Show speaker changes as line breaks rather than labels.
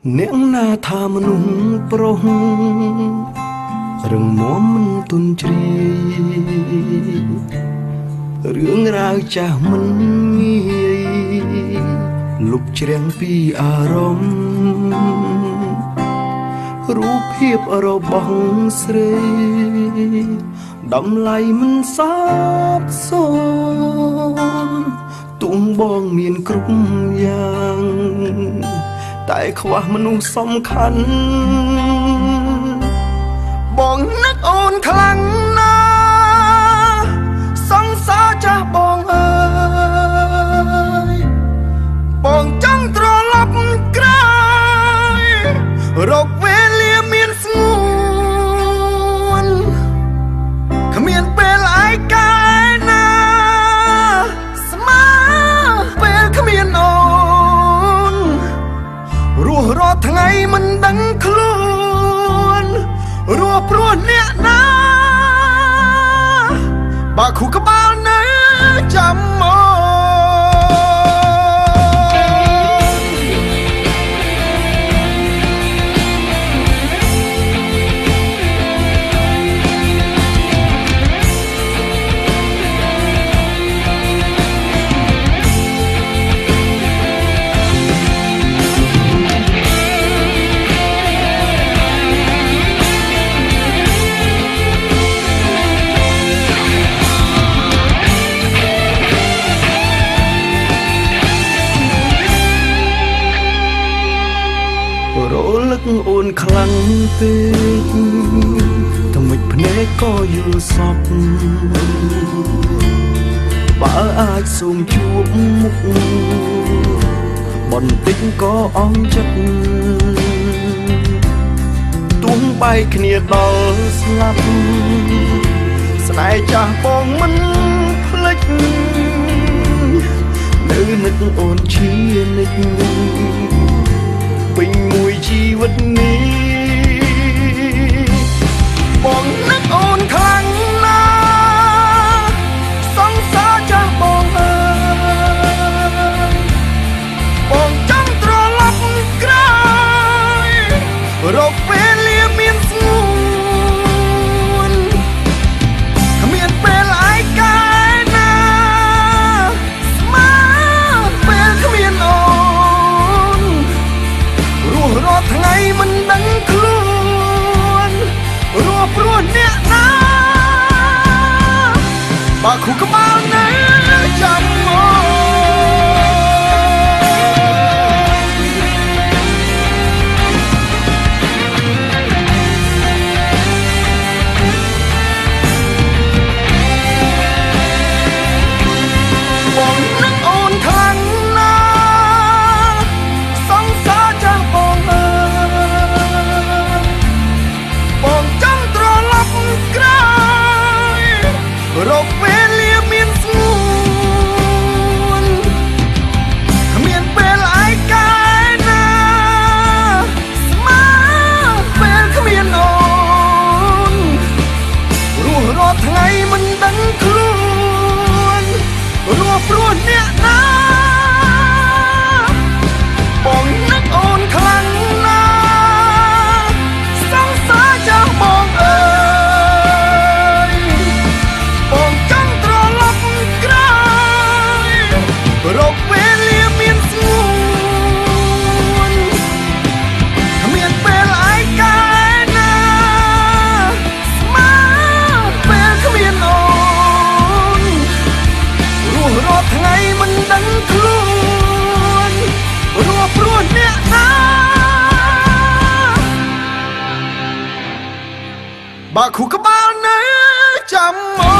អ្នកណាថាមនុស្សប្រុសរឹងមាំមិនទុនជ្រាយរឿងរ៉ាវចាស់មិនងាយលុបជ្រាំងពីអារម្មណ៍រូបភាពរបស់ស្រីតម្លៃមិនសាបសូន្យទុំបងមានគ្រប់យ៉ាងតែខ្វះមនុស្សសំខាន់បងនឹកអូនខ្លាំងណាស់សង្សារចាស់បងអើយបងចង់ត្រឡប់ក្រោយរកវេលាមានស្ងួនគ្មានពេលឯកាយណាស្មើពេលគ្មានអូនរស់រាល់ថ្ងៃមិនដឹងខ្លួនរស់ព្រោះអ្នកណាបើខួរក្បាលនៅចាំមរលឹកអូនខ្លាំងពេកថ្មិចភ្នែកក៏យល់សពបើអាចសូមជួបមុខបន្តិចក៏អន់ចិត្តទុំបែកគ្នាដល់ស្លាប់ស្នេហ៍ចាស់បងមិនភ្លេចនៅនឹកអូនជានិច្ចពេញមួយជីវិតនេះបងនឹកអូនខ្លាំងណាស់សង្សារចាស់បងអើយបងចង់ត្រឡប់ក្រោយរកវេលាមានស្ងួនគ្មានពេលឯកាយណាស្មើពេលគ្មានអូនរស់រាល់ថ្ងៃមិនដឹងខ្លួនរស់ព្រោះអ្នកណាបើខួរក្បាលនៅចាំមកបងនឹកអូនខ្លាំងណាស់សង្សារចាស់បងអើយបងចង់ត្រឡប់ក្រោយរកវេលាមានស្ងួនគ្មានពេលឯកាយណាស្មើពេលគ្មានអូនរស់រាល់ថ្ងៃមិនដឹងខ្លួនរស់ព្រោះអ្នកណាបងនឹកអូនខ្លាំងណាស់សង្សារចាស់បងអើយបងចង់ត្រឡប់ក្រោយរកវេលាមានស្ងួនគ្មានពេលឯកាយណាស្មើពេលគ្មានអូនរស់រាល់ថ្ងៃមិនដឹងខ្លួនរស់ព្រោះអ្នកណាបើខួរក្បាលនៅចាំមក